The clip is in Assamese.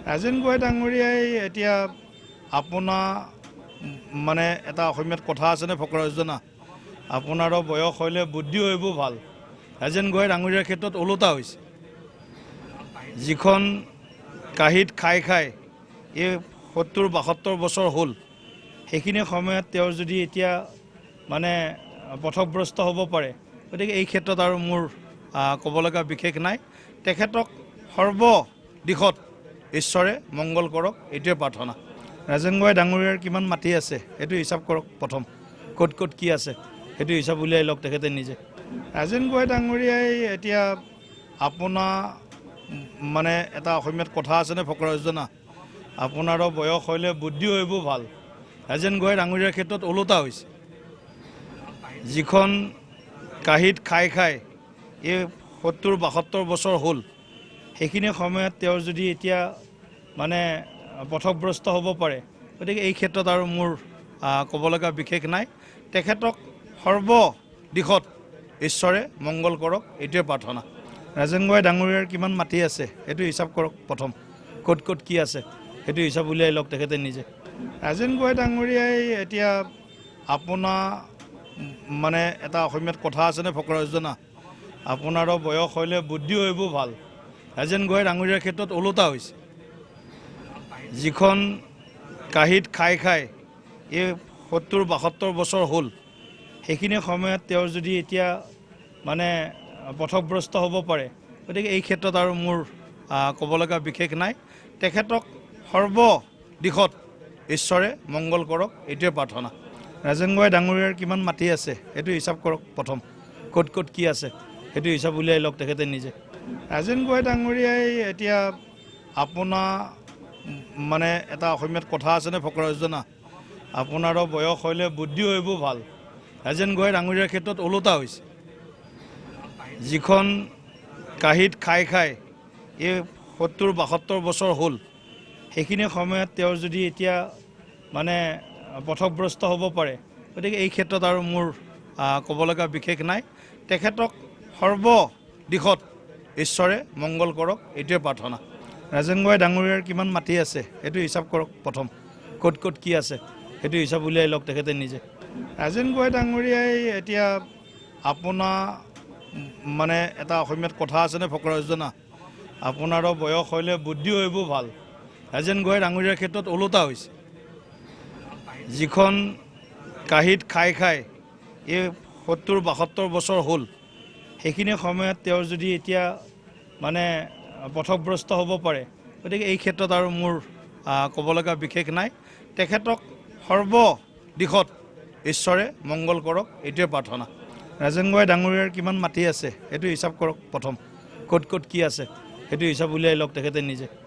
ৰাজেন গোহাঁই ডাঙৰীয়াই এতিয়া আপোনাৰ মানে এটা অসমীয়াত কথা আছেনে ফকৰাযোজনা আপোনাৰো বয়স হ'লে বুদ্ধি হৈব ভাল। ৰাজেন গোহাঁই ডাঙৰীয়াৰ ক্ষেত্ৰত ওলোটা হৈছে। যিখন কাঁহীত খাই খাই এই ৭০-৭২ বছৰ হ'ল, সেইখিনি সময়ত তেওঁৰ যদি এতিয়া মানে পথভ্ৰষ্ট হ'ব পাৰে, গতিকে এই ক্ষেত্ৰত আৰু মোৰ ক'ব লগা বিশেষ নাই। তেখেতক সৰ্ব দিশত ঈশ্বৰে মংগল কৰক, এইটোৱে প্ৰাৰ্থনা। ৰাজেন গোহাঁই ডাঙৰীয়াৰ কিমান মাটি আছে সেইটো হিচাপ কৰক। প্ৰথম ক'ত ক'ত কি আছে সেইটো হিচাপ উলিয়াই লওক তেখেতে নিজে। ৰাজেন গোহাঁই ডাঙৰীয়াই এতিয়া আপোনাৰ মানে এটা অসমীয়াত কথা আছেনে ফকৰাযোজনা আপোনাৰো বয়স হ'লে বুদ্ধি হৈব ভাল। ৰাজেন গোহাঁই ডাঙৰীয়াৰ ক্ষেত্ৰত ওলোটা হৈছে। যিখন কাঁহীত খাই খাই এই ৭০-৭২ বছৰ হ'ল, সেইখিনি সময়ত তেওঁৰ যদি এতিয়া মানে পথভ্ৰষ্ট হ'ব পাৰে, গতিকে এই ক্ষেত্ৰত আৰু মোৰ ক'ব লগা বিশেষ নাই। তেখেতক সৰ্ব দিশত ঈশ্বৰে মংগল কৰক, এইটোৱে প্ৰাৰ্থনা। ৰাজেন গোহাঁই ডাঙৰীয়াৰ কিমান মাটি আছে সেইটো হিচাপ কৰক। প্ৰথম ক'ত ক'ত কি আছে সেইটো হিচাপ উলিয়াই লওক তেখেতে নিজে। ৰাজেন গোহাঁই ডাঙৰীয়াই এতিয়া আপোনাৰ মানে এটা অসমীয়াত কথা আছেনে ফকৰাযোজনা আপোনাৰো বয়স হ'লে বুদ্ধি হৈব ভাল। ৰাজেন গোহাঁই ডাঙৰীয়াৰ ক্ষেত্ৰত ওলোটা হৈছে। যিখন কাঁহীত খাই খাই এই ৭০-৭২ বছৰ হ'ল, সেইখিনি সময়ত তেওঁৰ যদি এতিয়া মানে পথভ্ৰষ্ট হ'ব পাৰে, গতিকে এই ক্ষেত্ৰত আৰু মোৰ ক'ব লগা বিশেষ নাই। তেখেতক সৰ্ব দিশত ঈশ্বৰে মংগল কৰক, এইটোৱে প্ৰাৰ্থনা। ৰাজেন গোহাঁই ডাঙৰীয়াৰ কিমান মাটি আছে সেইটো হিচাপ কৰক। প্ৰথম ক'ত ক'ত কি আছে সেইটো হিচাপ উলিয়াই লওক তেখেতে নিজে। ৰাজেন গোহাঁই ডাঙৰীয়াই এতিয়া আপোনাৰ মানে এটা অসমীয়াত কথা আছেনে ফকৰাযোজনা আপোনাৰো বয়স হ'লে বুদ্ধি হৈব ভাল। ৰাজেন গোহাঁই ডাঙৰীয়াৰ ক্ষেত্ৰত ওলোটা হৈছে। যিখন কাঁহীত খাই খাই এই ৭০-৭২ বছৰ হ'ল, সেইখিনি সময়ত তেওঁৰ যদি এতিয়া মানে পথভ্ৰষ্ট হ'ব পাৰে, গতিকে এই ক্ষেত্ৰত আৰু মোৰ ক'ব লগা বিশেষ নাই। তেখেতক সৰ্ব দিশত ঈশ্বৰে মংগল কৰক, এইটোৱে প্ৰাৰ্থনা। ৰাজেন গোহাঁই ডাঙৰীয়াৰ কিমান মাটি আছে সেইটো হিচাপ কৰক। প্ৰথম ক'ত ক'ত কি আছে সেইটো হিচাপ উলিয়াই লওক তেখেতে নিজে। ৰাজেন গোহাঁই ডাঙৰীয়াই এতিয়া আপোনাৰ মানে এটা অসমীয়াত কথা আছেনে ফকৰাযোজনা আপোনাৰো বয়স হ'লে বুদ্ধি হৈব ভাল। ৰাজেন গোহাঁই ডাঙৰীয়াৰ ক্ষেত্ৰত ওলোটা হৈছে। যিখন কাঁহীত খাই খাই এই ৭০-৭২ বছৰ হ'ল, সেইখিনি সময়ত তেওঁৰ যদি এতিয়া মানে পথভ্ৰষ্ট হ'ব পাৰে, গতিকে এই ক্ষেত্ৰত আৰু মোৰ ক'ব লগা বিশেষ নাই। তেখেতক সৰ্ব দিশত ঈশ্বৰে মংগল কৰক, এইটোৱে প্ৰাৰ্থনা। ৰাজেন গোহাঁই ডাঙৰীয়াৰ কিমান মাটি আছে সেইটো হিচাপ কৰক। প্ৰথম ক'ত ক'ত কি আছে সেইটো হিচাপ উলিয়াই লওক তেখেতে নিজে।